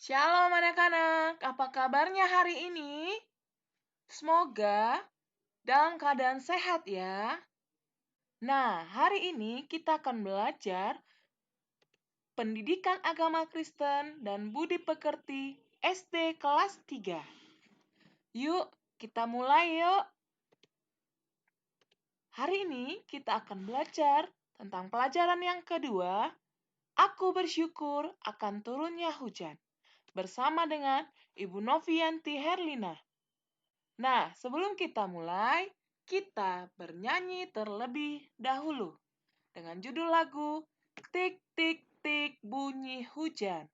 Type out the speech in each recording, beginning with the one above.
Shalom anak-anak, apa kabarnya hari ini? Semoga dalam keadaan sehat ya. Nah, hari ini kita akan belajar pendidikan agama Kristen dan budi pekerti SD kelas 3. Yuk, kita mulai yuk. Hari ini kita akan belajar tentang pelajaran yang kedua, Aku bersyukur akan turunnya hujan, bersama dengan Ibu Novianti Herlina. Nah, sebelum kita mulai, kita bernyanyi terlebih dahulu dengan judul lagu Tik Tik Tik Bunyi Hujan.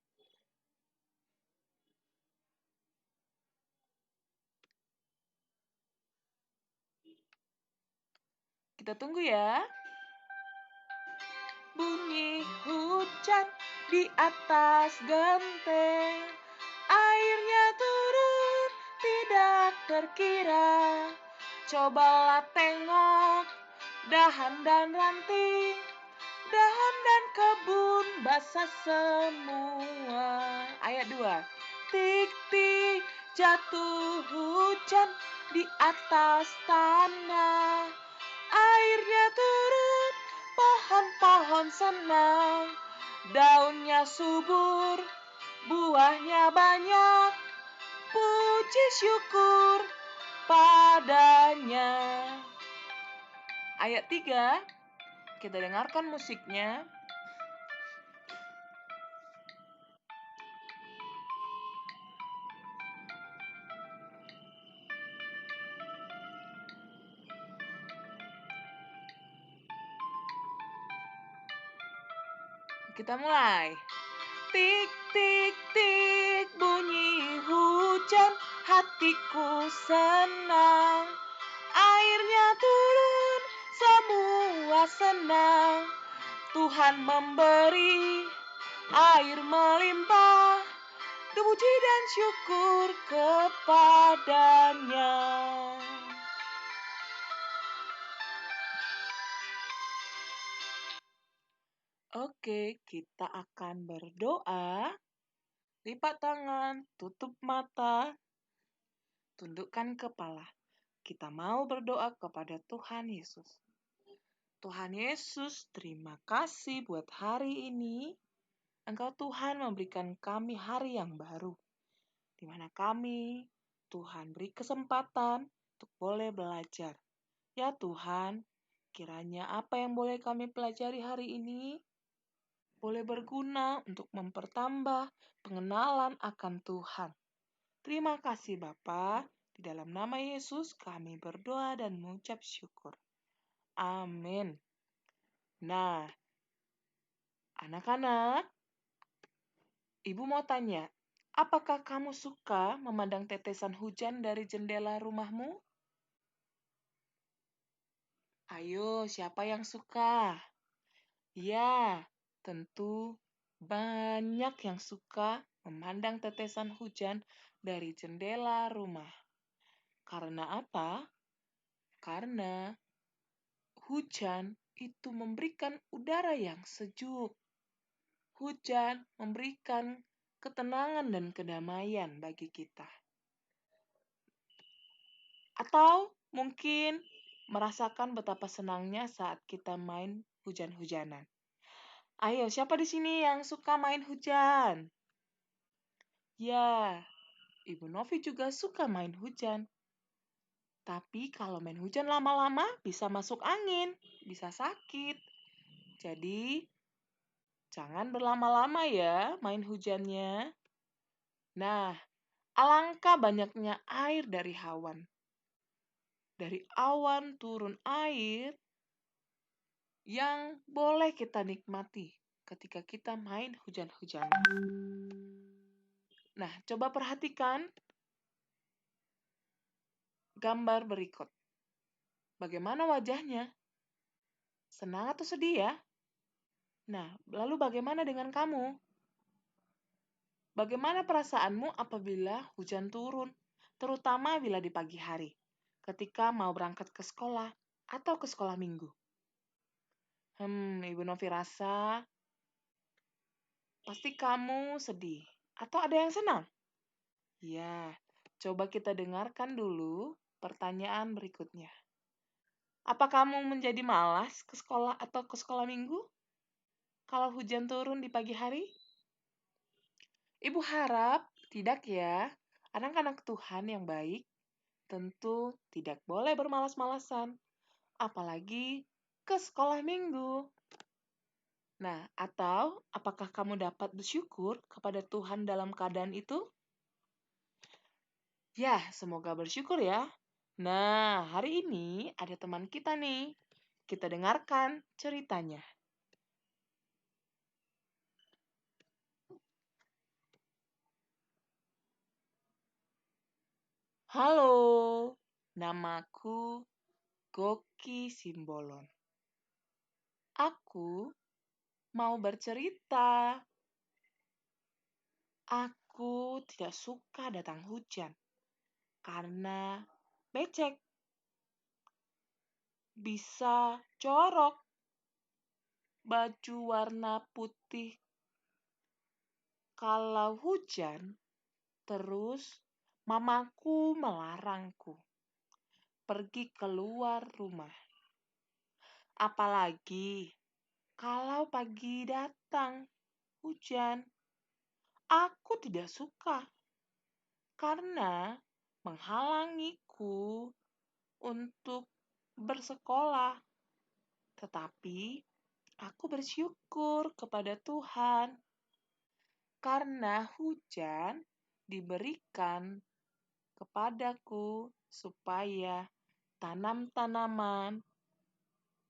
Kita tunggu ya. Bunyi hujan di atas genteng, airnya turun tidak terkira. Cobalah tengok dahan dan ranting, dahan dan kebun basah semua. Ayat 2. Tik tik jatuh hujan di atas tanah, airnya turun, pohon-pohon senang, daunnya subur, buahnya banyak, puji syukur padanya. Ayat 3, kita dengarkan musiknya. Kita mulai. Tik tik tik bunyi hujan, hatiku senang, airnya turun, semua senang. Tuhan memberi, air melimpah, puji dan syukur kepadanya. Oke, kita akan berdoa. Lipat tangan, tutup mata, tundukkan kepala. Kita mau berdoa kepada Tuhan Yesus. Tuhan Yesus, terima kasih buat hari ini. Engkau Tuhan memberikan kami hari yang baru, di mana kami, Tuhan beri kesempatan untuk boleh belajar. Ya Tuhan, kiranya apa yang boleh kami pelajari hari ini boleh berguna untuk mempertambah pengenalan akan Tuhan. Terima kasih Bapa, di dalam nama Yesus kami berdoa dan mengucap syukur. Amin. Nah, anak-anak, Ibu mau tanya, apakah kamu suka memandang tetesan hujan dari jendela rumahmu? Ayo, siapa yang suka? Ya, tentu banyak yang suka memandang tetesan hujan dari jendela rumah. Karena apa? Karena hujan itu memberikan udara yang sejuk. Hujan memberikan ketenangan dan kedamaian bagi kita. Atau mungkin merasakan betapa senangnya saat kita main hujan-hujanan. Ayo, siapa di sini yang suka main hujan? Ya, Ibu Novi juga suka main hujan. Tapi kalau main hujan lama-lama bisa masuk angin, bisa sakit. Jadi, jangan berlama-lama ya main hujannya. Nah, alangkah banyaknya air dari awan. Dari awan turun air yang boleh kita nikmati ketika kita main hujan-hujanan. Nah, coba perhatikan gambar berikut. Bagaimana wajahnya? Senang atau sedih ya? Nah, lalu bagaimana dengan kamu? Bagaimana perasaanmu apabila hujan turun, terutama bila di pagi hari, ketika mau berangkat ke sekolah atau ke sekolah minggu? Ibu Novi rasa pasti kamu sedih. Atau ada yang senang? Ya, coba kita dengarkan dulu pertanyaan berikutnya. Apa kamu menjadi malas ke sekolah atau ke sekolah minggu kalau hujan turun di pagi hari? Ibu harap tidak ya. Anak-anak Tuhan yang baik tentu tidak boleh bermalas-malasan, apalagi ke sekolah minggu. Nah, atau apakah kamu dapat bersyukur kepada Tuhan dalam keadaan itu? Ya, semoga bersyukur ya. Nah, hari ini ada teman kita nih. Kita dengarkan ceritanya. Halo, namaku Goki Simbolon. Aku mau bercerita. Aku tidak suka datang hujan karena becek, bisa corok, baju warna putih kalau hujan. Terus mamaku melarangku pergi keluar rumah. Apalagi kalau pagi datang hujan. Aku tidak suka karena menghalangiku untuk bersekolah. Tetapi aku bersyukur kepada Tuhan karena hujan diberikan kepadaku supaya tanam-tanaman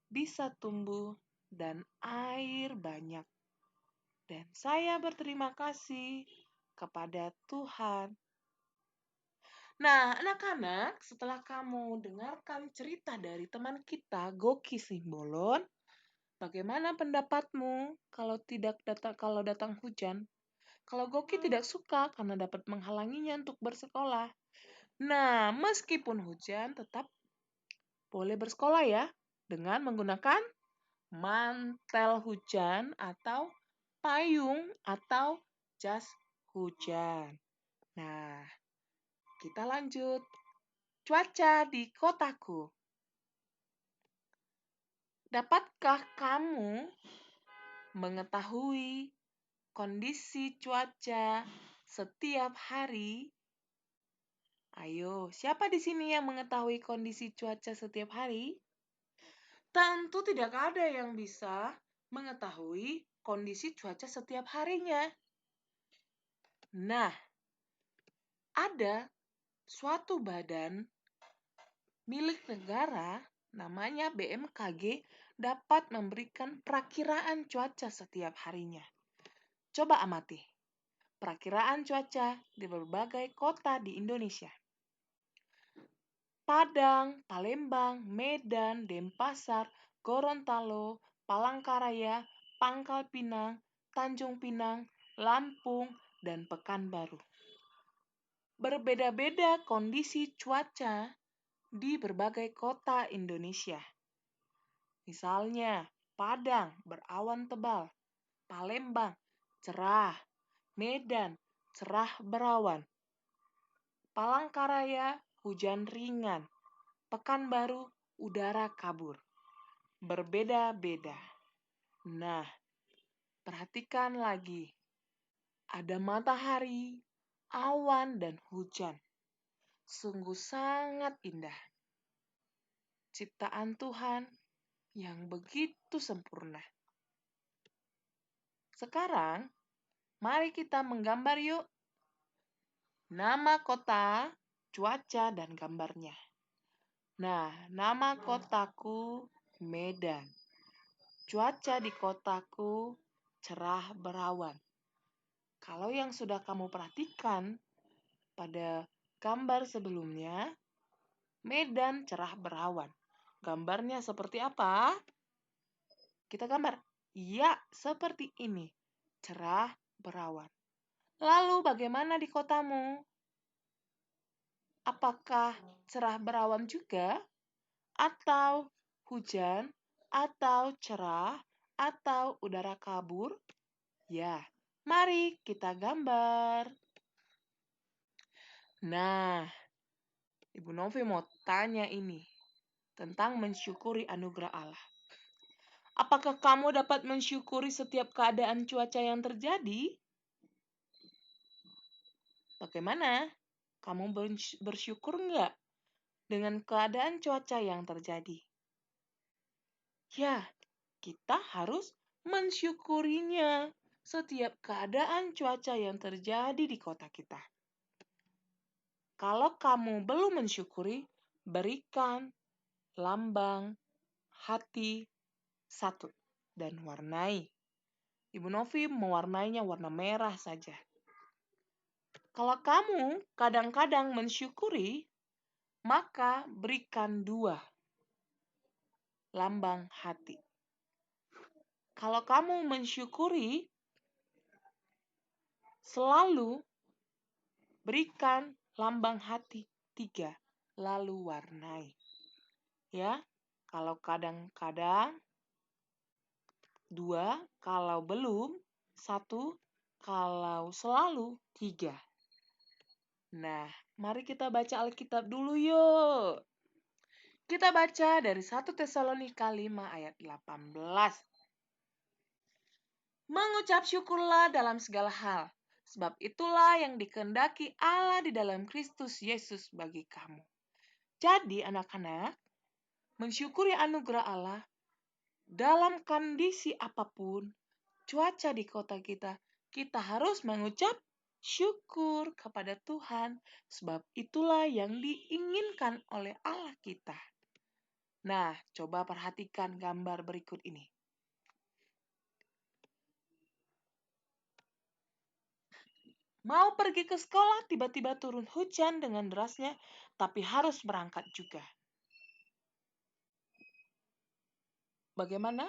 bisa tumbuh dan air banyak. Dan saya berterima kasih kepada Tuhan. Nah, anak-anak, setelah kamu dengarkan cerita dari teman kita, Goki Simbolon, bagaimana pendapatmu kalau datang hujan? Kalau Goki tidak suka karena dapat menghalanginya untuk bersekolah. Nah, meskipun hujan, tetap boleh bersekolah ya, dengan menggunakan mantel hujan atau payung atau jas hujan. Nah, kita lanjut. Cuaca di kotaku. Dapatkah kamu mengetahui kondisi cuaca setiap hari? Ayo, siapa di sini yang mengetahui kondisi cuaca setiap hari? Tentu tidak ada yang bisa mengetahui kondisi cuaca setiap harinya. Nah, ada suatu badan milik negara, namanya BMKG, dapat memberikan perakiraan cuaca setiap harinya. Coba amati perakiraan cuaca di berbagai kota di Indonesia. Padang, Palembang, Medan, Denpasar, Gorontalo, Palangkaraya, Pangkal Pinang, Tanjung Pinang, Lampung, dan Pekanbaru. Berbeda-beda kondisi cuaca di berbagai kota Indonesia. Misalnya, Padang berawan tebal, Palembang cerah, Medan cerah berawan, Palangkaraya hujan ringan, Pekanbaru udara kabur. Berbeda-beda. Nah, perhatikan lagi. Ada matahari, awan, dan hujan. Sungguh sangat indah. Ciptaan Tuhan yang begitu sempurna. Sekarang, mari kita menggambar yuk. Nama kota, cuaca, dan gambarnya. Nah, nama kotaku Medan. Cuaca di kotaku cerah berawan. Kalau yang sudah kamu perhatikan pada gambar sebelumnya, Medan cerah berawan. Gambarnya seperti apa? Kita gambar. Iya, seperti ini. Cerah berawan. Lalu bagaimana di kotamu? Apakah cerah berawan juga? Atau hujan? Atau cerah? Atau udara kabur? Ya, Mari kita gambar. Nah, Ibu Novi mau tanya ini tentang mensyukuri anugerah Allah. Apakah kamu dapat mensyukuri setiap keadaan cuaca yang terjadi? Bagaimana? Kamu bersyukur nggak dengan keadaan cuaca yang terjadi? Ya, kita harus mensyukurinya setiap keadaan cuaca yang terjadi di kota kita. Kalau kamu belum mensyukuri, berikan lambang hati 1 dan warnai. Ibu Novi mewarnainya warna merah saja. Kalau kamu kadang-kadang mensyukuri, maka berikan 2 lambang hati. Kalau kamu mensyukuri, selalu berikan lambang hati 3, lalu warnai. Ya, kalau kadang-kadang 2, kalau belum 1, kalau selalu 3. Nah, mari kita baca Alkitab dulu yuk. Kita baca dari 1 Tesalonika 5 ayat 18. Mengucap syukurlah dalam segala hal, sebab itulah yang dikehendaki Allah di dalam Kristus Yesus bagi kamu. Jadi anak-anak, mensyukuri anugerah Allah dalam kondisi apapun, cuaca di kota kita, kita harus mengucap syukur kepada Tuhan, sebab itulah yang diinginkan oleh Allah kita. Nah, coba perhatikan gambar berikut ini. Mau pergi ke sekolah, tiba-tiba turun hujan dengan derasnya, tapi harus berangkat juga. Bagaimana?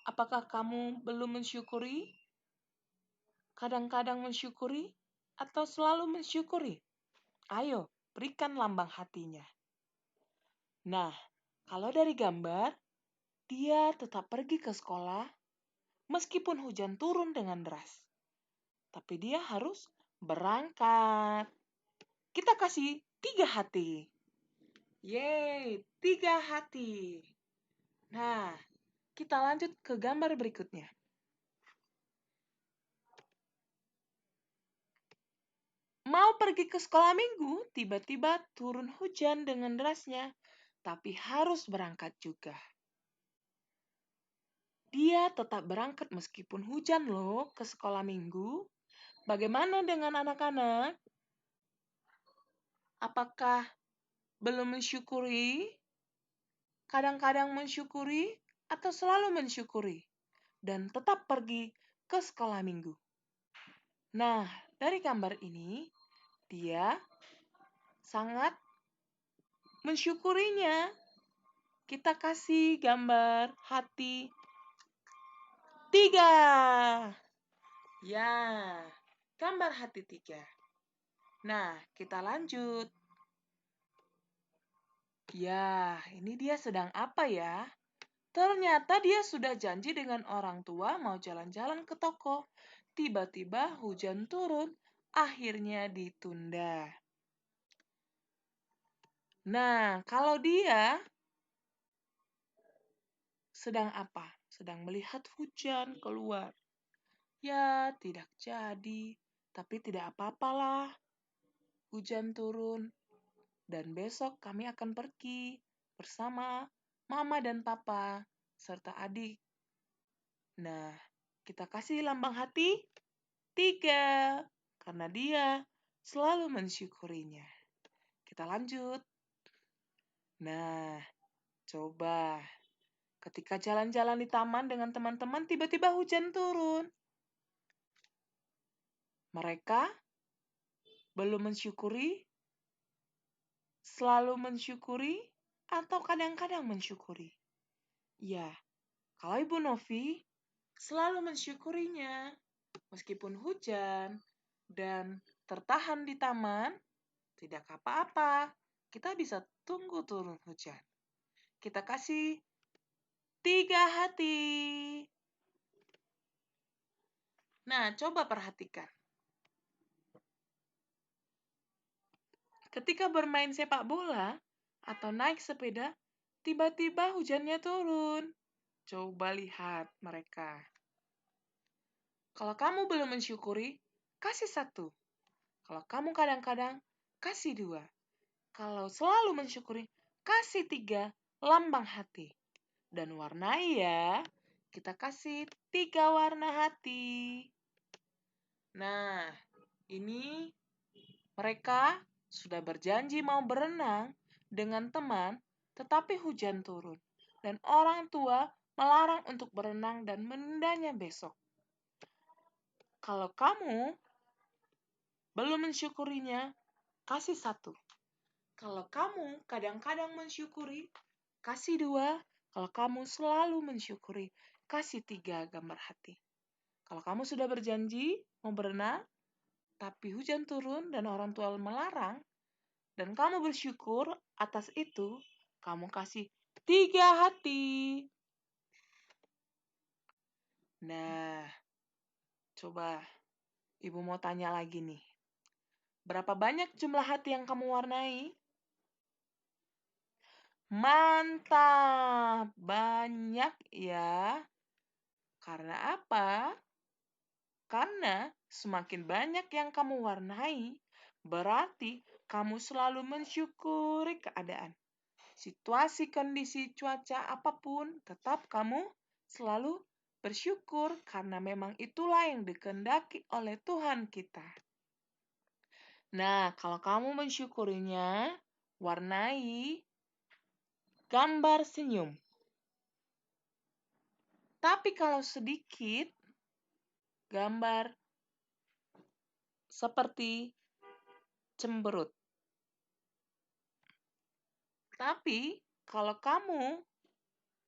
Apakah kamu belum mensyukuri? Kadang-kadang mensyukuri? Atau selalu mensyukuri? Ayo, berikan lambang hatinya. Nah, kalau dari gambar, dia tetap pergi ke sekolah meskipun hujan turun dengan deras. Tapi dia harus berangkat. Kita kasih 3 hati. Yeay, 3 hati. Nah, kita lanjut ke gambar berikutnya. Mau pergi ke sekolah minggu, tiba-tiba turun hujan dengan derasnya, tapi harus berangkat juga. Dia tetap berangkat meskipun hujan loh ke sekolah minggu. Bagaimana dengan anak-anak? Apakah belum mensyukuri? Kadang-kadang mensyukuri atau selalu mensyukuri? Dan tetap pergi ke sekolah minggu. Nah, dari gambar ini, dia sangat mensyukurinya. Kita kasih gambar hati 3. Ya, gambar hati 3. Nah, kita lanjut. Ya, ini dia sedang apa ya? Ternyata dia sudah janji dengan orang tua mau jalan-jalan ke toko. Tiba-tiba hujan turun, akhirnya ditunda. Nah, kalau dia sedang apa? Sedang melihat hujan keluar. Ya, tidak jadi. Tapi tidak apa-apalah. Hujan turun. Dan besok kami akan pergi bersama mama dan papa serta adik. Nah, kita kasih lambang hati 3. Karena dia selalu mensyukurinya. Kita lanjut. Nah, coba. Ketika jalan-jalan di taman dengan teman-teman, tiba-tiba hujan turun. Mereka belum mensyukuri, selalu mensyukuri, atau kadang-kadang mensyukuri? Ya, kalau Ibu Novi selalu mensyukurinya. Meskipun hujan dan tertahan di taman, tidak apa-apa. Kita bisa tunggu turun hujan. Kita kasih 3 hati. Nah, coba perhatikan. Ketika bermain sepak bola atau naik sepeda, tiba-tiba hujannya turun. Coba lihat mereka. Kalau kamu belum mensyukuri, kasih 1. Kalau kamu kadang-kadang, kasih 2. Kalau selalu mensyukuri, kasih 3 lambang hati. Dan warnai ya. Kita kasih 3 warna hati. Nah, ini mereka sudah berjanji mau berenang dengan teman, tetapi hujan turun. Dan orang tua melarang untuk berenang dan menundanya besok. Kalau kamu belum mensyukurinya, kasih 1. Kalau kamu kadang-kadang mensyukuri, kasih 2. Kalau kamu selalu mensyukuri, kasih 3 gambar hati. Kalau kamu sudah berjanji mau berenang, tapi hujan turun dan orang tua melarang, dan kamu bersyukur atas itu, kamu kasih 3 hati. Nah, coba Ibu mau tanya lagi nih. Berapa banyak jumlah hati yang kamu warnai? Mantap, banyak ya. Karena apa? Karena semakin banyak yang kamu warnai, berarti kamu selalu mensyukuri keadaan. Situasi, kondisi, cuaca, apapun, tetap kamu selalu bersyukur karena memang itulah yang dikehendaki oleh Tuhan kita. Nah, kalau kamu mensyukurinya, warnai gambar senyum. Tapi kalau sedikit, gambar seperti cemberut. Tapi kalau kamu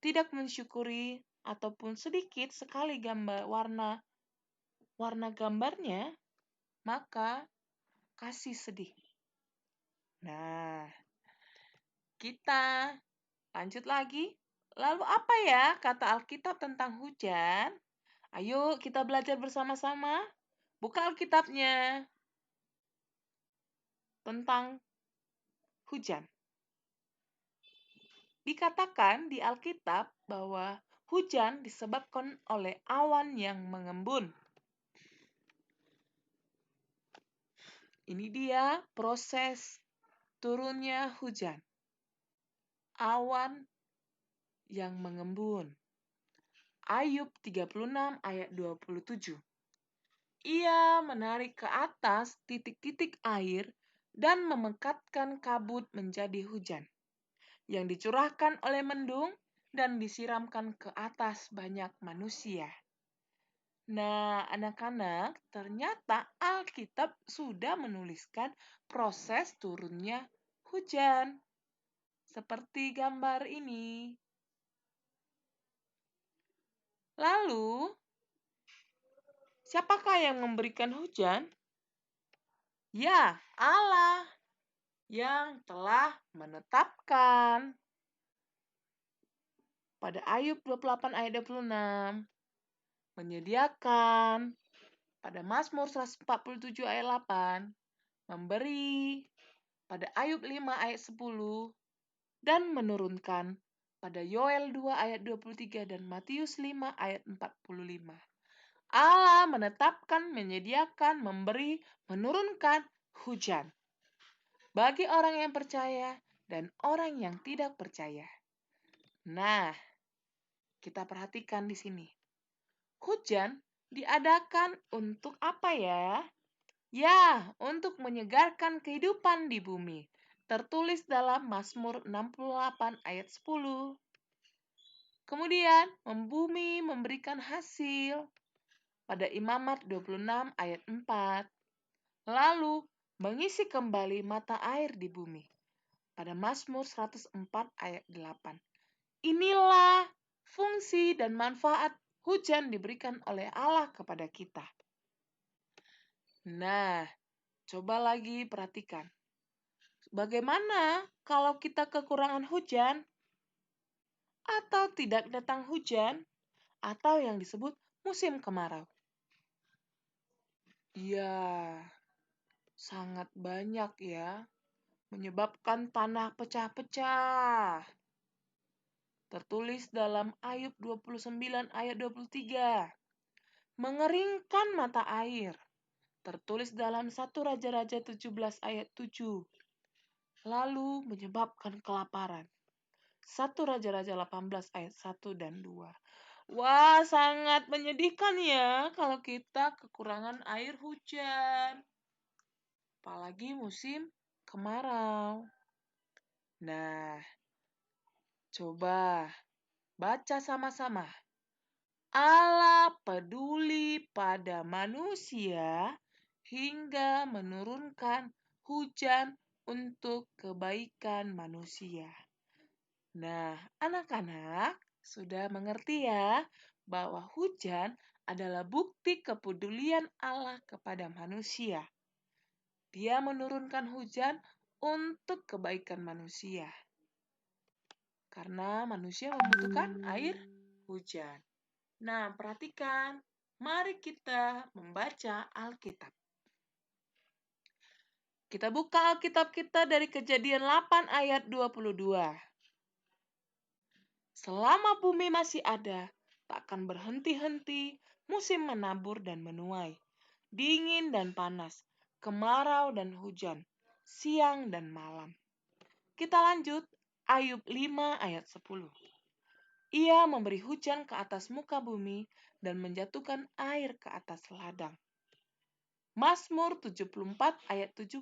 tidak mensyukuri ataupun sedikit sekali gambar warna gambarnya, maka kasih sedih. Nah, kita lanjut lagi. Lalu apa ya kata Alkitab tentang hujan? Ayo kita belajar bersama-sama. Buka Alkitabnya tentang hujan. Dikatakan di Alkitab bahwa hujan disebabkan oleh awan yang mengembun. Ini dia proses turunnya hujan. Awan yang mengembun. Ayub 36 ayat 27. Ia menarik ke atas titik-titik air dan memekatkan kabut menjadi hujan, yang dicurahkan oleh mendung dan disiramkan ke atas banyak manusia. Nah, anak-anak, ternyata Alkitab sudah menuliskan proses turunnya hujan. Seperti gambar ini. Lalu, siapakah yang memberikan hujan? Ya, Allah yang telah menetapkan. Pada Ayub 28 ayat 26, menyediakan. Pada Mazmur 147 ayat 8, memberi. Pada Ayub 5 ayat 10, dan menurunkan. Pada Yoel 2 ayat 23 dan Matius 5 ayat 45. Allah menetapkan, menyediakan, memberi, menurunkan hujan bagi orang yang percaya dan orang yang tidak percaya. Nah, kita perhatikan di sini. Hujan diadakan untuk apa ya? Ya, untuk menyegarkan kehidupan di bumi. Tertulis dalam Mazmur 68 ayat 10. Kemudian, membumi memberikan hasil pada Imamat 26 ayat 4. Lalu, mengisi kembali mata air di bumi pada Mazmur 104 ayat 8. Inilah fungsi dan manfaat hujan diberikan oleh Allah kepada kita. Nah, coba lagi perhatikan. Bagaimana kalau kita kekurangan hujan atau tidak datang hujan atau yang disebut musim kemarau? Iya, sangat banyak ya, menyebabkan tanah pecah-pecah. Tertulis dalam Ayub 29 ayat 23. Mengeringkan mata air. Tertulis dalam 1 Raja-Raja 17 ayat 7. Lalu menyebabkan kelaparan. 1 Raja-Raja 18 ayat 1 dan 2. Wah, sangat menyedihkan ya kalau kita kekurangan air hujan. Apalagi musim kemarau. Nah, coba baca sama-sama. Allah peduli pada manusia hingga menurunkan hujan untuk kebaikan manusia. Nah, anak-anak sudah mengerti ya bahwa hujan adalah bukti kepedulian Allah kepada manusia. Dia menurunkan hujan untuk kebaikan manusia. Karena manusia membutuhkan air hujan. Nah, perhatikan. Mari kita membaca Alkitab. Kita buka Alkitab kita dari Kejadian 8 ayat 22. Selama bumi masih ada, tak akan berhenti-henti musim menabur dan menuai, dingin dan panas, kemarau dan hujan, siang dan malam. Kita lanjut, Ayub 5 ayat 10. Ia memberi hujan ke atas muka bumi dan menjatuhkan air ke atas ladang. Mazmur 74 ayat 17.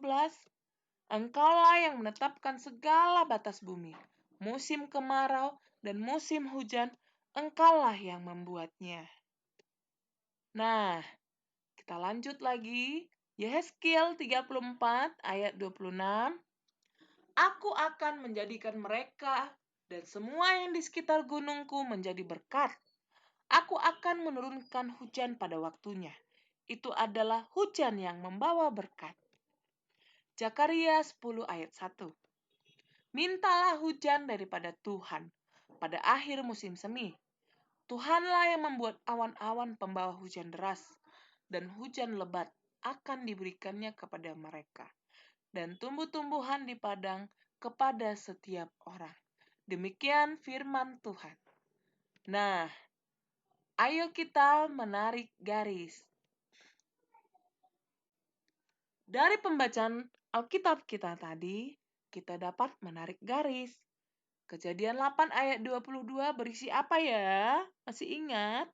Engkaulah yang menetapkan segala batas bumi, musim kemarau dan musim hujan, engkaulah yang membuatnya. Nah, kita lanjut lagi. Yehezkiel 34 ayat 26. Aku akan menjadikan mereka dan semua yang di sekitar gunungku menjadi berkat. Aku akan menurunkan hujan pada waktunya. Itu adalah hujan yang membawa berkat. Zakaria 10 ayat 1. Mintalah hujan daripada Tuhan pada akhir musim semi. Tuhanlah yang membuat awan-awan pembawa hujan deras, dan hujan lebat akan diberikannya kepada mereka, dan tumbuh-tumbuhan di padang kepada setiap orang. Demikian firman Tuhan. Nah, ayo kita menarik garis. Dari pembacaan Alkitab kita tadi, kita dapat menarik garis. Kejadian 8 ayat 22 berisi apa ya? Masih ingat?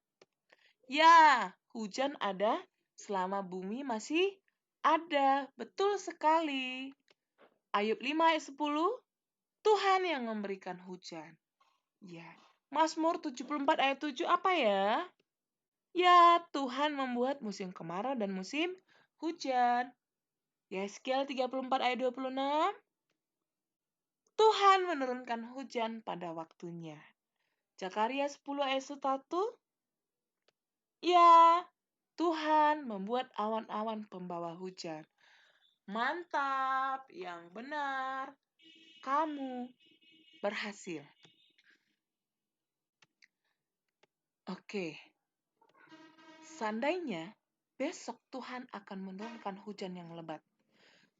Ya, hujan ada selama bumi masih ada. Betul sekali. Ayub 5 ayat 10, Tuhan yang memberikan hujan. Ya, Mazmur 74 ayat 7 apa ya? Ya, Tuhan membuat musim kemarau dan musim hujan. Yeskel 34 ayat 26, Tuhan menurunkan hujan pada waktunya. Zakaria 10 ayat 1, ya, Tuhan membuat awan-awan pembawa hujan. Mantap, yang benar. Kamu berhasil. Oke. Seandainya besok Tuhan akan menurunkan hujan yang lebat.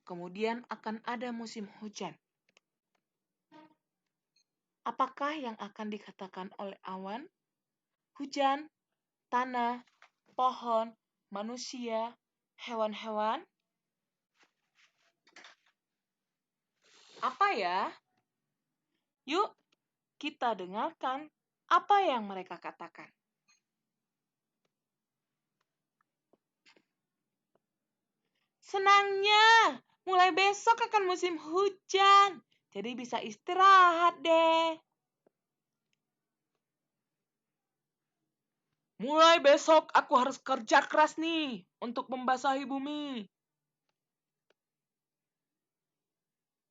Kemudian akan ada musim hujan. Apakah yang akan dikatakan oleh awan, hujan, tanah, pohon, manusia, hewan-hewan? Apa ya? Yuk, kita dengarkan apa yang mereka katakan. Senangnya, mulai besok akan musim hujan. Jadi bisa istirahat deh. Mulai besok aku harus kerja keras nih untuk membasahi bumi.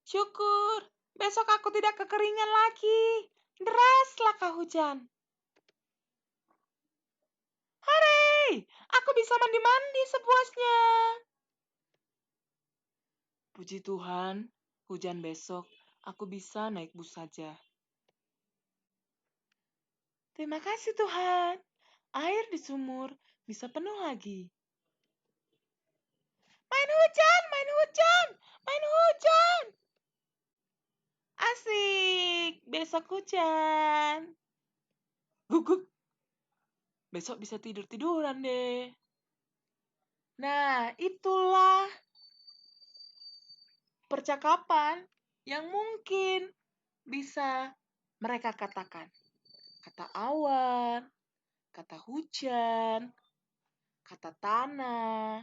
Syukur, besok aku tidak kekeringan lagi. Deraslah hujan. Hore, aku bisa mandi-mandi sepuasnya. Puji Tuhan, hujan besok aku bisa naik bus saja. Terima kasih Tuhan, air di sumur bisa penuh lagi. besok hujan. Guguk. Besok bisa tidur-tiduran deh. Nah, itulah percakapan yang mungkin bisa mereka katakan. Kata awan, kata hujan, kata tanah,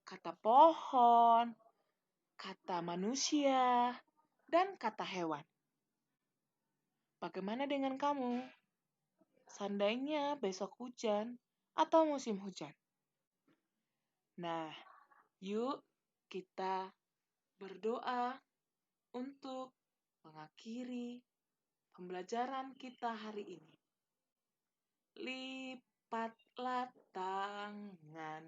kata pohon, kata manusia, dan kata hewan. Bagaimana dengan kamu? Seandainya besok hujan atau musim hujan. Nah, yuk kita berdoa untuk mengakhiri pembelajaran kita hari ini. Lipatlah tangan,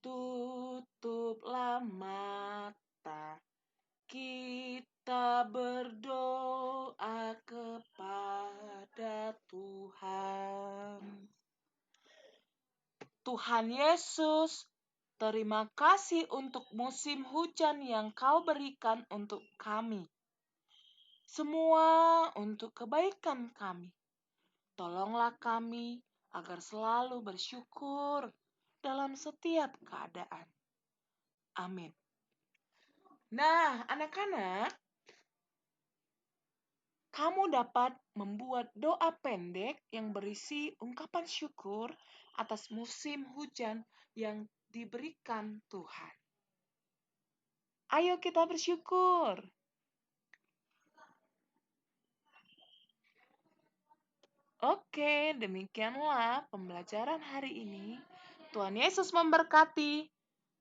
tutuplah mata, kita berdoa kepada Tuhan. Tuhan Yesus, terima kasih untuk musim hujan yang Kau berikan untuk kami. Semua untuk kebaikan kami. Tolonglah kami agar selalu bersyukur dalam setiap keadaan. Amin. Nah, anak-anak, kamu dapat membuat doa pendek yang berisi ungkapan syukur atas musim hujan yang diberikan Tuhan. Ayo kita bersyukur. Oke, demikianlah pembelajaran hari ini. Tuhan Yesus memberkati.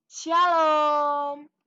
Shalom.